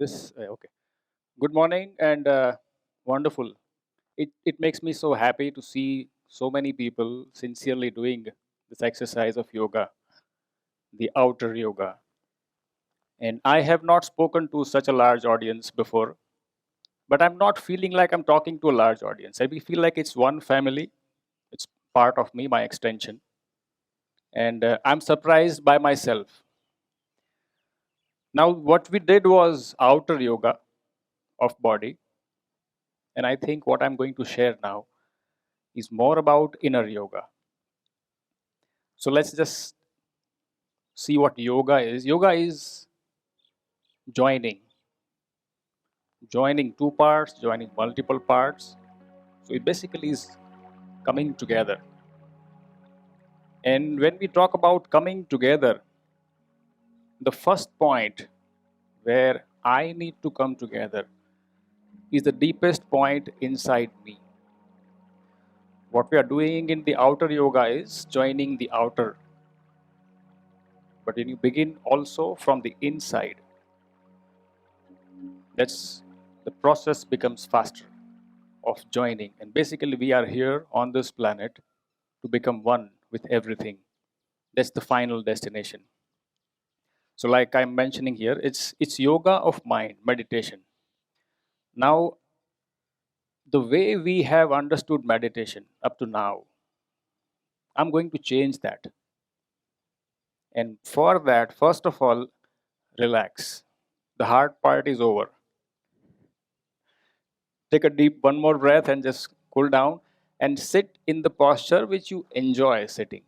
Okay. Good morning and wonderful. It makes me so happy to see so many people sincerely doing this exercise of yoga, the outer yoga. And I have not spoken to such a large audience before, but I'm not feeling like I'm talking to a large audience. I feel like it's one family, it's part of me, my extension. And I'm surprised by myself. Now, what we did was outer yoga of body. And I think what I'm going to share now is more about inner yoga. So let's just see what yoga is. Yoga is joining, joining two parts, joining multiple parts. So it basically is coming together. And when we talk about coming together, the first point where I need to come together is the deepest point inside me. What we are doing in the outer yoga is joining the outer. But when you begin also from the inside, that's the process becomes faster of joining. And basically, we are here on this planet to become one with everything. That's the final destination. So, like I'm mentioning here, it's yoga of mind, meditation. Now, the way we have understood meditation up to now, I'm going to change that. And for that, first of all, relax. The hard part is over. Take a deep one more breath and just cool down and sit in the posture which you enjoy sitting.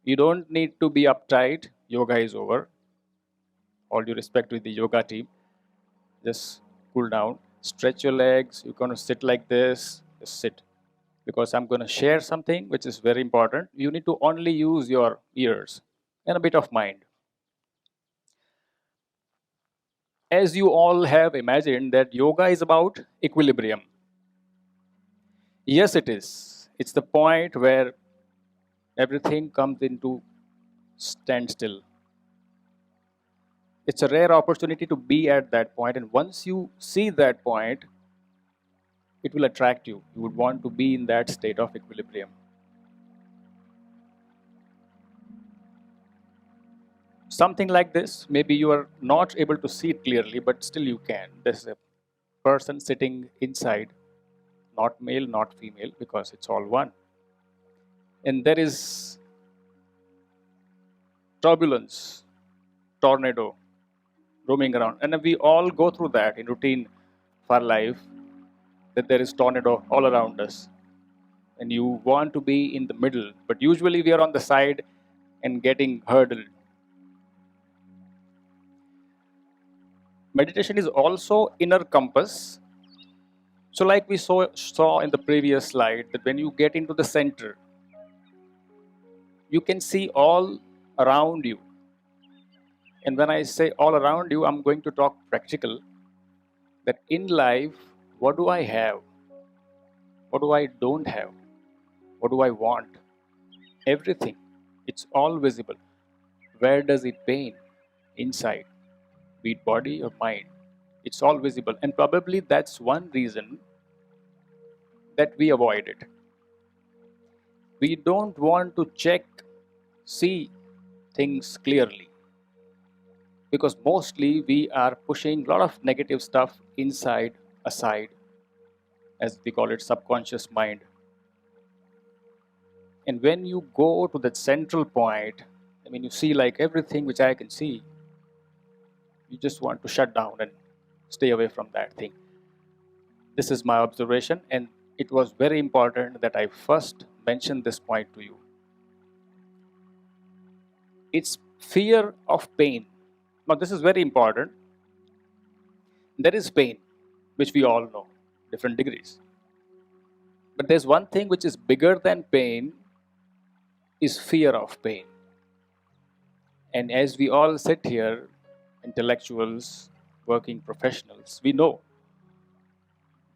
You don't need to be uptight. Yoga is over. All due respect with the yoga team. Just cool down. Stretch your legs. You're going to sit like this. Just sit. Because I'm going to share something which is very important. You need to only use your ears and a bit of mind. As you all have imagined, that yoga is about equilibrium. Yes, it is. It's the point where everything comes into standstill. It's a rare opportunity to be at that point, and once you see that point, it will attract you. You would want to be in that state of equilibrium. Something like this, maybe you are not able to see it clearly, but still you can. There's a person sitting inside, not male, not female, because it's all one. And there is turbulence, tornado roaming around. And we all go through that in routine of our life, that there is tornado all around us. And you want to be in the middle, but usually we are on the side and getting hurdled. Meditation is also inner compass. So, like we saw in the previous slide, that when you get into the center, you can see all around you. And when I say all around you, I'm going to talk practical. That in life, what do I have? What do I don't have? What do I want? Everything. It's all visible. Where does it pain? Inside, be it body or mind. It's all visible. And probably that's one reason that we avoid it. We don't want to check, see things clearly, because mostly we are pushing a lot of negative stuff inside, aside, as we call it, subconscious mind. And when you go to that central point, I mean, you see like everything which I can see, you just want to shut down and stay away from that thing. This is my observation, and it was very important that I first mention this point to you. It's fear of pain. Now, this is very important. There is pain, which we all know, different degrees. But there's one thing which is bigger than pain, is fear of pain. And as we all sit here, intellectuals, working professionals, we know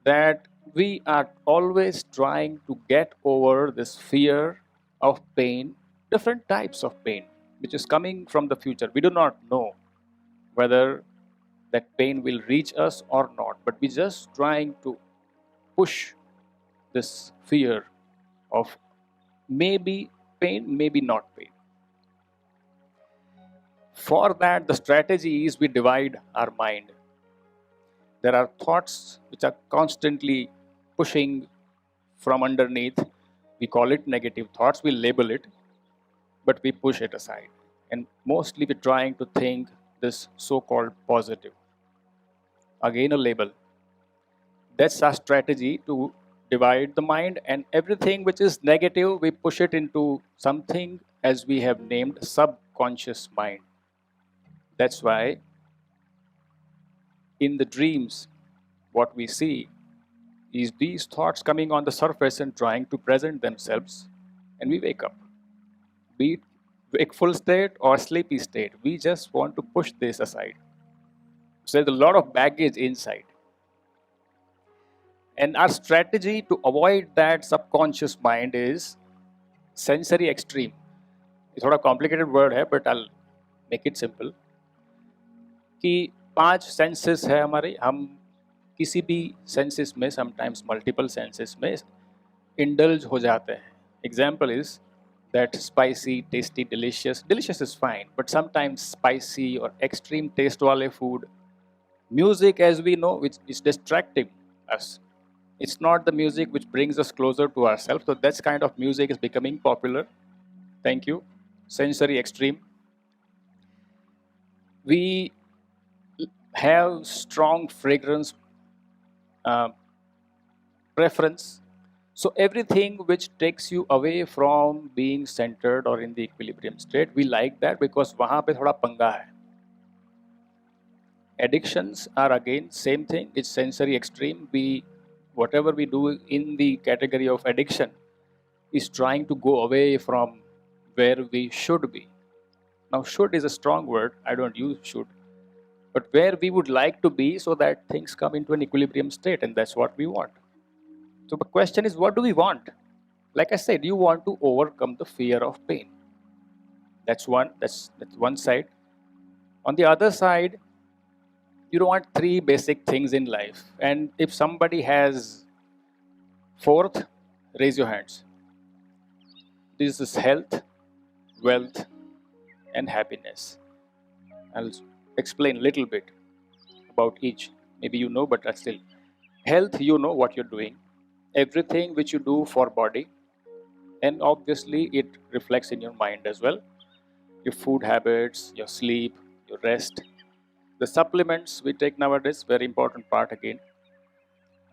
that we are always trying to get over this fear of pain, different types of pain, which is coming from the future. We do not know whether that pain will reach us or not, but we're just trying to push this fear of maybe pain, maybe not pain. For that, the strategy is we divide our mind. There are thoughts which are constantly pushing from underneath. We call it negative thoughts, we label it, but we push it aside. And mostly we're trying to think this so called positive. Again, a label. That's our strategy to divide the mind, and everything which is negative, we push it into something as we have named subconscious mind. That's why in the dreams, what we see is these thoughts coming on the surface and trying to present themselves, and we wake up. Be it wakeful state or sleepy state, we just want to push this aside. So there's a lot of baggage inside. And our strategy to avoid that subconscious mind is sensory extreme. ये थोड़ा complicated word है, but I'll make it simple. कि 5 senses है हमारे, हम किसी भी senses में, sometimes multiple senses में indulge हो जाते हैं. Example is that spicy, tasty, delicious. Delicious is fine, but sometimes spicy or extreme taste वाले food. Music, as we know, which is distracting us. It's not the music which brings us closer to ourselves. So that kind of music is becoming popular. Thank you. Sensory extreme. We have strong fragrance uh, preference. So everything which takes you away from being centered or in the equilibrium state, we like that because वहाँ पे थोड़ा पंगा है. Addictions are again same thing. It's sensory extreme. Whatever we do in the category of addiction is trying to go away from where we should be. Now, should is a strong word. I don't use should, but where we would like to be so that things come into an equilibrium state, and that's what we want. So the question is, what do we want? Like I said, you want to overcome the fear of pain. That's one side. On the other side, you don't want 3 basic things in life. And if somebody has fourth, raise your hands. This is health, wealth, and happiness. I'll explain a little bit about each. Maybe you know, but still. Health, you know what you're doing. Everything which you do for body, and obviously it reflects in your mind as well. Your food habits, your sleep, your rest. The supplements we take nowadays, very important part again.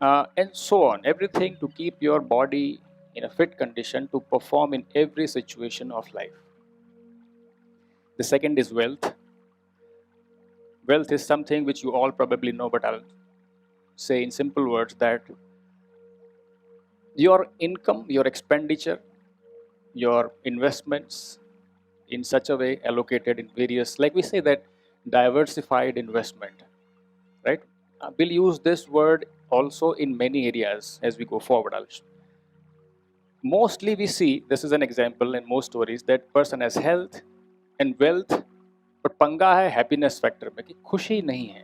And so on. Everything to keep your body in a fit condition to perform in every situation of life. The second is wealth. Wealth is something which you all probably know, but I'll say in simple words that your income, your expenditure, your investments in such a way allocated in various, like we say that diversified investment, right? We'll use this word also in many areas as we go forward. Mostly we see, this is an example in most stories, that person has health and wealth, but पंगा है happiness factor में कि खुशी नहीं है.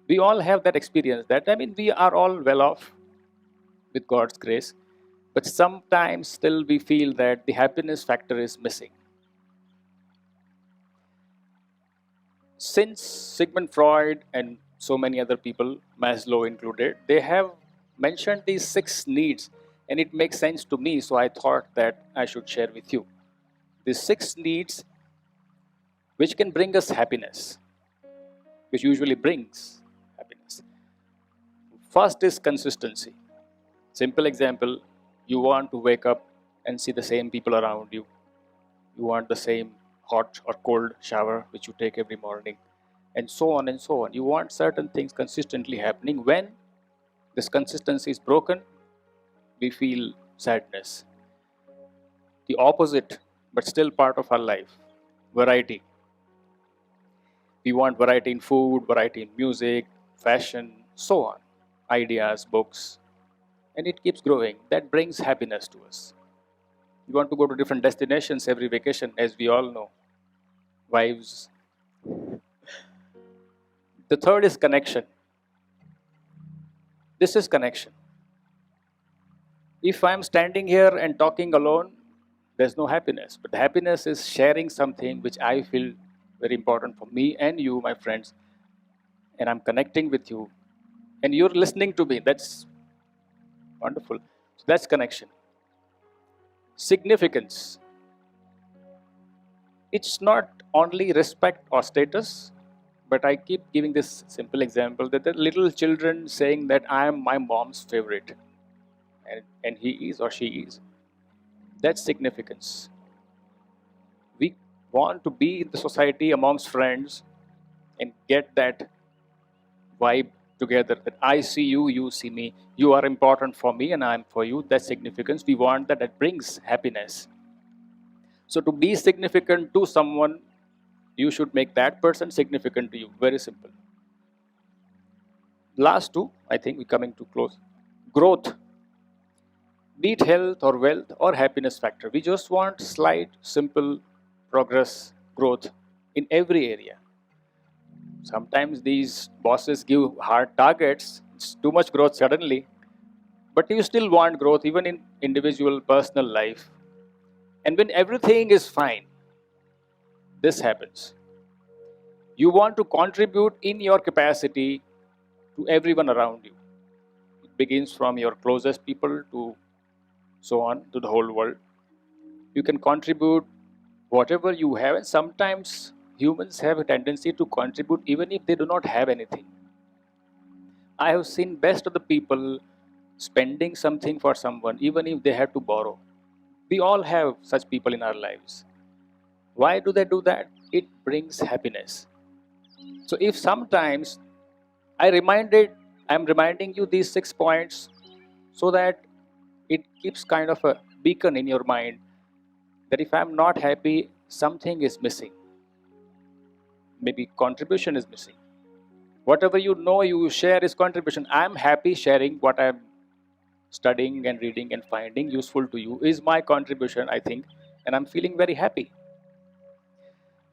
We all have that experience that, I mean, we are all well off with God's grace, but sometimes still we feel that the happiness factor is missing. Since Sigmund Freud and so many other people, Maslow included, they have mentioned these 6 needs, and it makes sense to me, so I thought that I should share with you. These 6 needs which can bring us happiness, which usually brings happiness. First is consistency. Simple example, you want to wake up and see the same people around you. You want the same hot or cold shower which you take every morning, and so on and so on. You want certain things consistently happening. When this consistency is broken, we feel sadness. The opposite, but still part of our life, variety. We want variety in food, variety in music, fashion, so on, ideas, books, and it keeps growing. That brings happiness to us. We want to go to different destinations every vacation, as we all know. Wives, The third is connection. This is connection. If I'm standing here and talking alone, there's no happiness. But happiness is sharing something which I feel very important for me and you, my friends, and I'm connecting with you, and you're listening to me. That's wonderful. So that's connection. Significance. It's not only respect or status, but I keep giving this simple example that the little children saying that I am my mom's favorite, and he is or she is. That's significance. We want to be in the society amongst friends and get that vibe together that I see you, you see me, you are important for me, and I'm for you. That's significance. We want that. That brings happiness. So, to be significant to someone, you should make that person significant to you. Very simple. Last two, I think we're coming to close. Growth, be it health or wealth or happiness factor. We just want slight, simple progress, growth in every area. Sometimes these bosses give hard targets, it's too much growth suddenly, but you still want growth even in individual personal life. And when everything is fine, this happens. You want to contribute in your capacity to everyone around you. It begins from your closest people to so on to the whole world. You can contribute whatever you have, and sometimes humans have a tendency to contribute even if they do not have anything. I have seen best of the people spending something for someone even if they have to borrow. We all have such people in our lives. Why do they do that? It brings happiness. So if sometimes I reminded I'm reminding you these 6 points so that it keeps kind of a beacon in your mind that if I'm not happy, something is missing. Maybe contribution is missing. Whatever you know you share is contribution. I'm happy sharing what I'm studying and reading and finding useful to you is my contribution, I think, and I'm feeling very happy.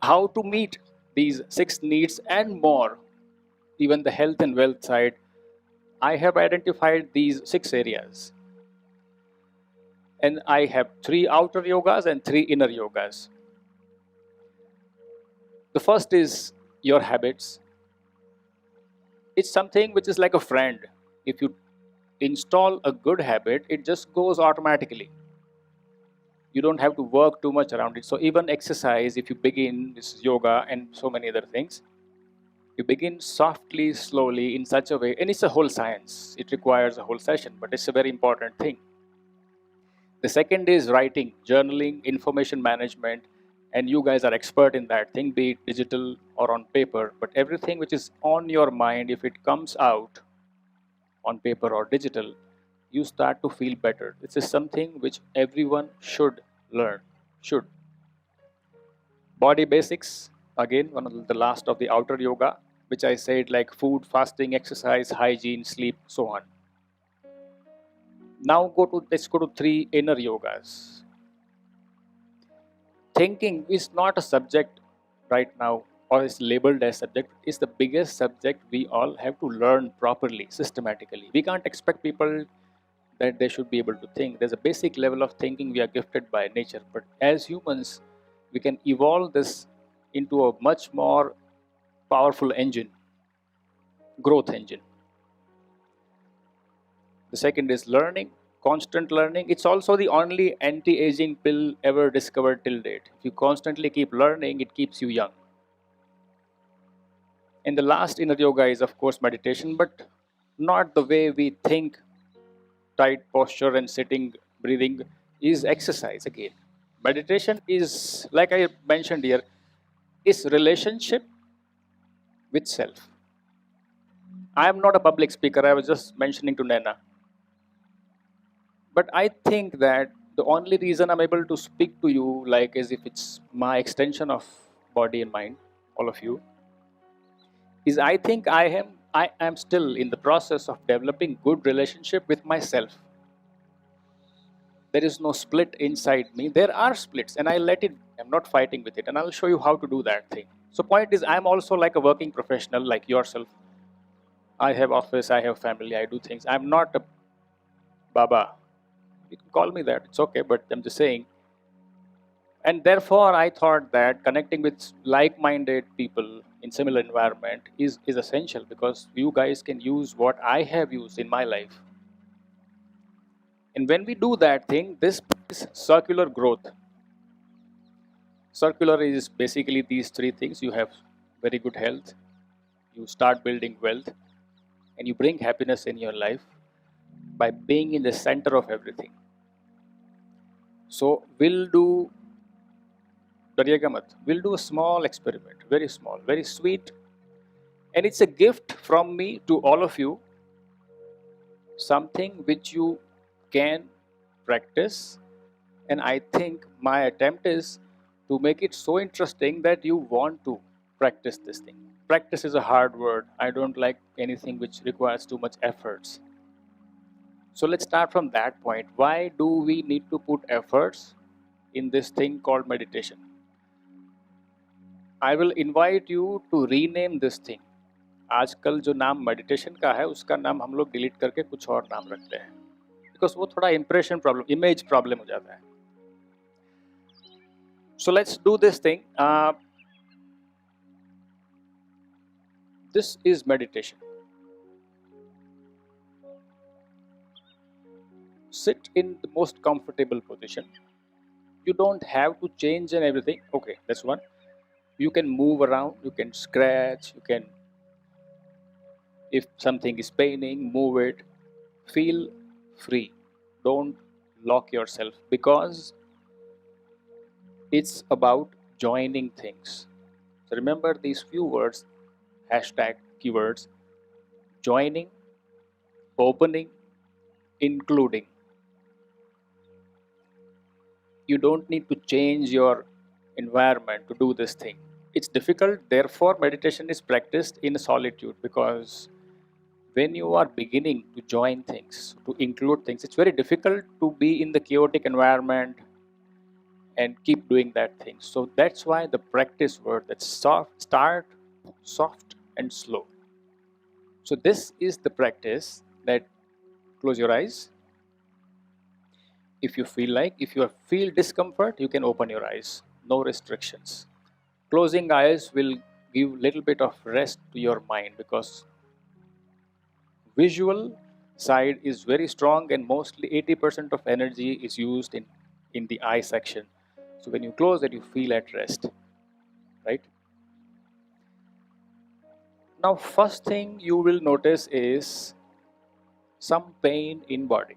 How to meet these 6 needs and more, even the health and wealth side, I have identified these 6 areas. And I have 3 outer yogas and 3 inner yogas. The first is your habits. It's something which is like a friend. If you install a good habit, it just goes automatically. You don't have to work too much around it. So even exercise, if you begin this yoga and so many other things, you begin softly, slowly, in such a way, and it's a whole science. It requires a whole session, but it's a very important thing. The second is writing, journaling, information management, and you guys are expert in that thing, be it digital or on paper. But everything which is on your mind, if it comes out on paper or digital, you start to feel better. This is something which everyone should learn. Should. Body basics, again, one of the last of the outer yoga, which I said like food, fasting, exercise, hygiene, sleep, so on. Now let's go to 3 inner yogas. Thinking is not a subject right now or is labeled as subject. It's the biggest subject we all have to learn properly, systematically. We can't expect people that they should be able to think. There's a basic level of thinking we are gifted by nature, but as humans, we can evolve this into a much more powerful engine, growth engine. The second is learning, constant learning. It's also the only anti-aging pill ever discovered till date. If you constantly keep learning, it keeps you young. And the last inner yoga is, of course, meditation, but not the way we think, tight posture and sitting, breathing, is exercise again. Meditation is, like I mentioned here, is relationship with self. I am not a public speaker, I was just mentioning to Nana. But I think that the only reason I'm able to speak to you like as if it's my extension of body and mind, all of you, is I am still in the process of developing good relationship with myself. There is no split inside me. There are splits, and I let it. I'm not fighting with it, and I'll show you how to do that thing. So point is, I'm also like a working professional like yourself. I have office, I have family, I do things. I'm not a baba. You can call me that. It's okay, but I'm just saying. And therefore, I thought that connecting with like-minded people in similar environment is essential, because you guys can use what I have used in my life. And when we do that thing, this is circular growth. Circular is basically these three things. You have very good health, you start building wealth, and you bring happiness in your life by being in the center of everything. So we'll do Daryagamat. We'll do a small experiment, very small, very sweet, and it's a gift from me to all of you, something which you can practice. And I think my attempt is to make it so interesting that you want to practice this thing. Practice is a hard word. I don't like anything which requires too much efforts. So let's start from that point. Why do we need to put efforts in this thing called meditation? I will invite you to rename this thing. आजकल जो नाम meditation का है उसका नाम हम लोग delete करके कुछ और नाम रखते हैं, बिकॉज वो थोड़ा इंप्रेशन प्रॉब्लम, इमेज प्रॉब्लम हो जाता है. So let's do this thing. This is meditation. Sit in the most comfortable position. You don't have to change and everything. Okay, that's one. You can move around, you can scratch, you can, if something is paining, move it. Feel free. Don't lock yourself, because it's about joining things. So remember these few words, hashtag keywords: joining, opening, including. You don't need to change your environment to do this thing. It's difficult, therefore, meditation is practiced in solitude, because when you are beginning to join things, to include things, it's very difficult to be in the chaotic environment and keep doing that thing. So that's why the practice word, that start soft and slow. So this is the practice that, close your eyes. If you feel like, if you feel discomfort, you can open your eyes. No restrictions. Closing eyes will give little bit of rest to your mind, because visual side is very strong, and mostly 80% of energy is used in the eye section. So when you close it, you feel at rest, right? Now, first thing you will notice is some pain in body.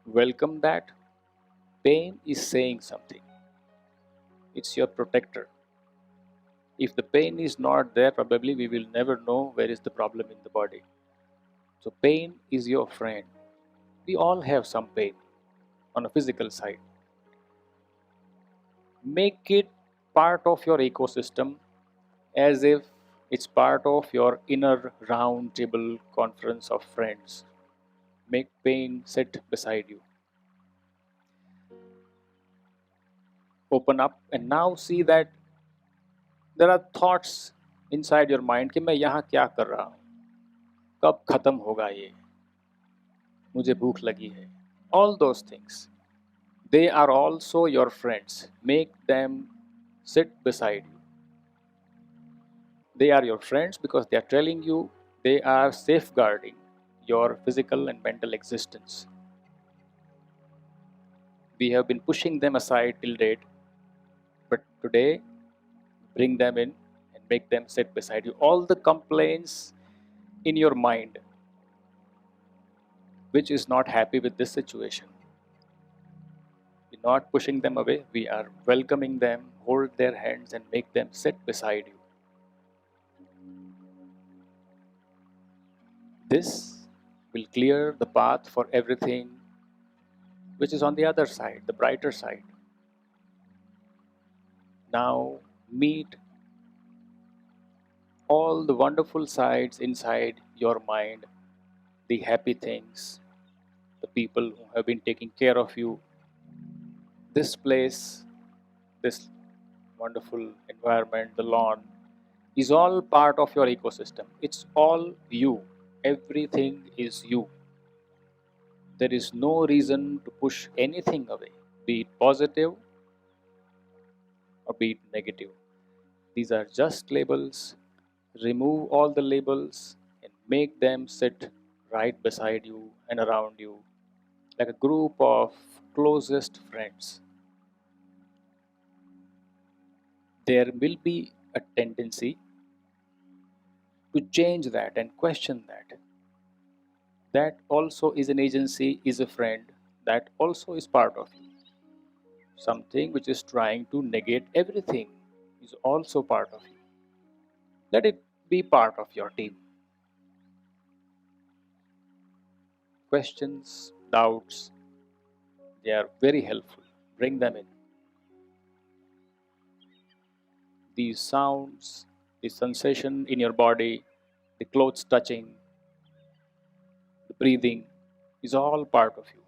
Welcome that. Pain is saying something. It's your protector. If the pain is not there, probably we will never know where is the problem in the body. So pain is your friend. We all have some pain on a physical side. Make it part of your ecosystem, as if it's part of your inner round table conference of friends. Make pain sit beside you. Open up and now see that there are thoughts inside your mind कि मैं यहाँ क्या कर रहा हूँ, कब खत्म होगा ये, मुझे भूख लगी है. All those things, they are also your friends. Make them sit beside you. They are your friends because they are telling you, they are safeguarding your physical and mental existence. We have been pushing them aside till date, but today, bring them in and make them sit beside you. All the complaints in your mind which is not happy with this situation, we're not pushing them away, we are welcoming them, hold their hands and make them sit beside you. This will clear the path for everything which is on the other side, the brighter side. Now meet all the wonderful sides inside your mind, the happy things, the people who have been taking care of you, this place, this wonderful environment, the lawn, is all part of your ecosystem. It's all you. Everything is you. There is no reason to push anything away, be it positive or be it negative. These are just labels. Remove all the labels and make them sit right beside you and around you like a group of closest friends. There will be a tendency to change that and question that. That also is an agency, is a friend, that also is part of you. Something which is trying to negate everything is also part of you. Let it be part of your team. Questions, doubts, they are very helpful. Bring them in. These sounds, the sensation in your body, the clothes touching, the breathing is all part of you.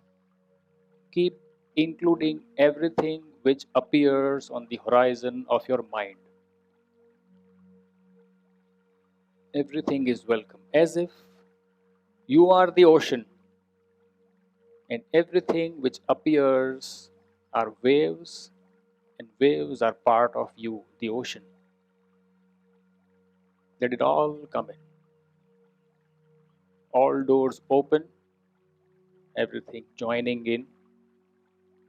Keep including everything which appears on the horizon of your mind. Everything is welcome, as if you are the ocean, and everything which appears are waves, and waves are part of you, the ocean. Let it all come in. All doors open, everything joining in,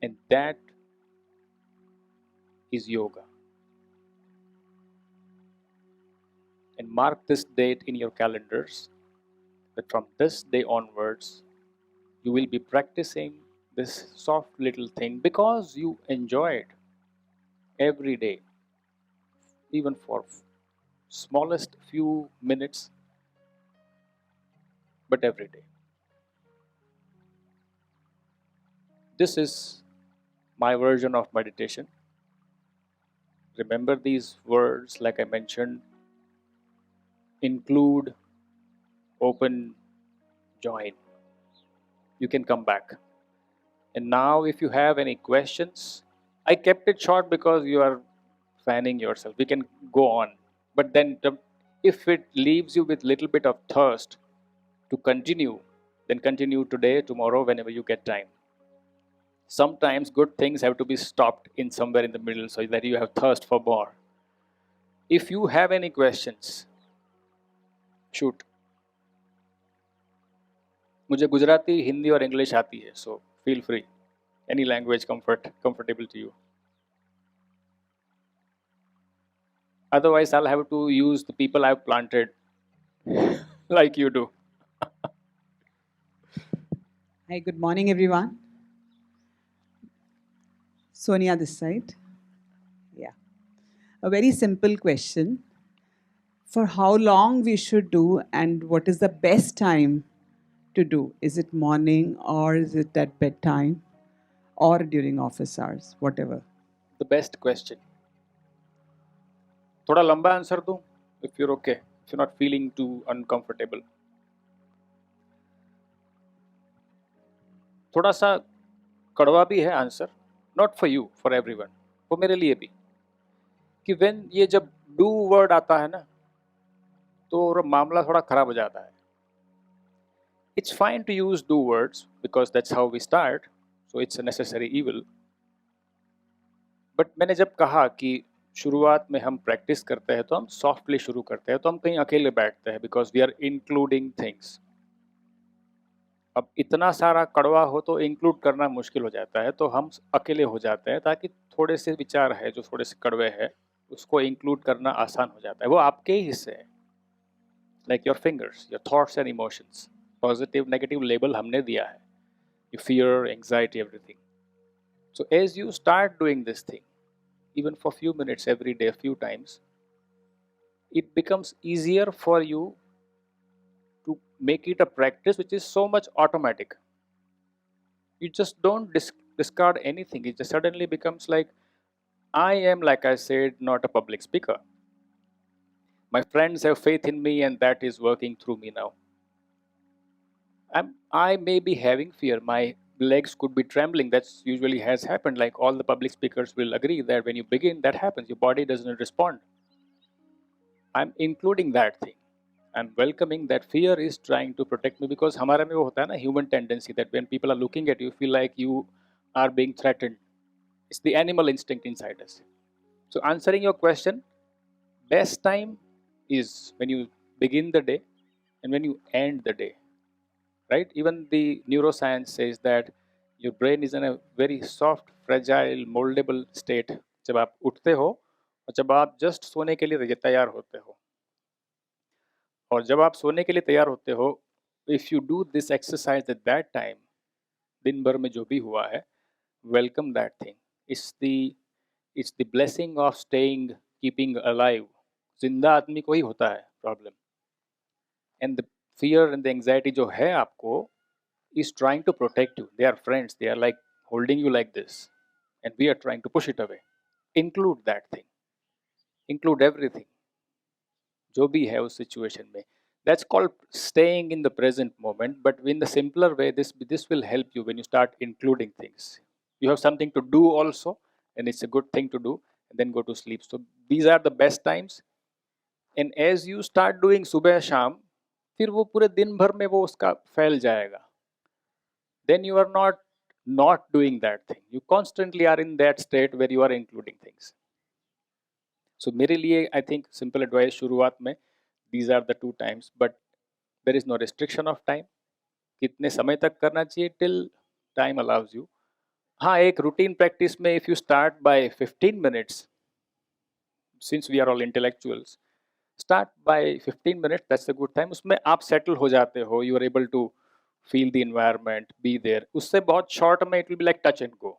and that is yoga. And mark this date in your calendars that from this day onwards, you will be practicing this soft little thing because you enjoy it every day, even for smallest few minutes, but every day. This is my version of meditation. Remember these words, like I mentioned: include, open, join. You can come back. And now, if you have any questions, I kept it short because you are fanning yourself. We can go on. But then, if it leaves you with little bit of thirst to continue, then continue today, tomorrow, whenever you get time. Sometimes good things have to be stopped in somewhere in the middle so that you have thirst for more. If you have any questions, shoot. मुझे गुजराती, हिंदी और English आती है, so feel free. Any language comfortable to you. Otherwise, I'll have to use the people I've planted, like you do. Hi, good morning, everyone. Sonia this side. Yeah. A very simple question. For how long we should do and what is the best time to do? Is it morning or is it at bedtime or during office hours, whatever? The best question. थोड़ा लंबा answer दूं, if you're okay, if you're not feeling too uncomfortable. थोड़ा सा कड़वा भी है answer, not for you, for everyone, वो मेरे लिए भी, कि व्हेन ये जब डू वर्ड आता है ना, तो मामला थोड़ा खराब हो जाता है. It's fine to use do words because that's how we start, so it's a necessary evil. But मैंने जब कहा कि शुरुआत में हम प्रैक्टिस करते हैं तो हम सॉफ्टली शुरू करते हैं, तो हम कहीं अकेले बैठते हैं because we are including things. अब इतना सारा कड़वा हो तो इंक्लूड करना मुश्किल हो जाता है, तो हम अकेले हो जाते हैं ताकि थोड़े से विचार है जो थोड़े से कड़वे हैं उसको इंक्लूड करना आसान हो जाता है. वो आपके ही हिस्से हैं, like your fingers, your thoughts and emotions. Positive negative label हमने दिया है, you fear, anxiety, everything. So as you start doing this thing, even for few minutes every day, a few times, it becomes easier for you to make it a practice which is so much automatic. You just don't discard anything. It just suddenly becomes like, I am, like I said, not a public speaker. My friends have faith in me and that is working through me now. I may be having fear. My legs could be trembling. That's usually has happened. Like all the public speakers will agree that when you begin, that happens. Your body doesn't respond. I'm including that thing. I'm welcoming that fear is trying to protect me because हमारा में वो होता है ना human tendency that when people are looking at you, feel like you are being threatened. It's the animal instinct inside us. So answering your question, best time is when you begin the day and when you end the day, right? Even the neuroscience says that your brain is in a very soft, fragile, moldable state जब आप उठते हो और जब आप just सोने के लिए तैयार होते हो और जब आप सोने के लिए तैयार होते हो if you do this exercise at that time दिन भर में जो भी हुआ है welcome that thing it's the blessing of staying keeping alive जिंदा आदमी को ही होता है problem and the fear and the anxiety जो है आपको is trying to protect you. They are friends. They are like holding you like this. And we are trying to push it away. Include that thing. Include everything. जो भी है उस situation में. That's called staying in the present moment. But in the simpler way, this will help you when you start including things. You have something to do also, and it's a good thing to do, and then go to sleep. So these are the best times. And as you start doing सुबह शाम, फिर वो पूरे दिन भर में वो उसका फैल जाएगा. Then you are not doing that thing. You constantly are in that state where you are including things. So मेरे लिए I think simple advice शुरुआत में these are the two times, but there is no restriction of time. कितने समय तक करना चाहिए till time allows you. हाँ एक routine practice में if you start by 15 minutes, since we are all intellectuals, start by 15 minutes, that's a good time. उसमें आप settle हो जाते हो, you are able to feel the environment, be there. उससे बहुत short में it will be like touch and go.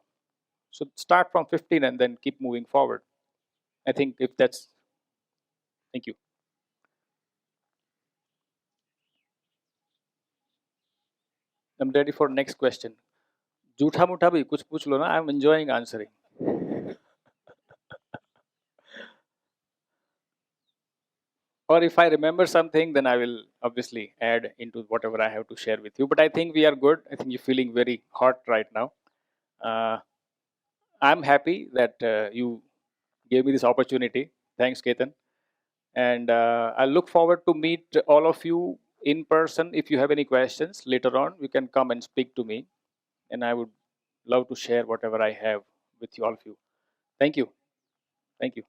So start from 15 and then keep moving forward. I think if that's, thank you. I'm ready for next question. झूठा मूठा भी कुछ पूछ लो ना, I'm enjoying answering. Or if I remember something, then I will obviously add into whatever I have to share with you. But I think we are good. I think you're feeling very hot right now. Uh, I'm happy that you gave me this opportunity. Thanks, Ketan. And I look forward to meet all of you in person. If you have any questions later on, you can come and speak to me. And I would love to share whatever I have with you all of you. Thank you. Thank you.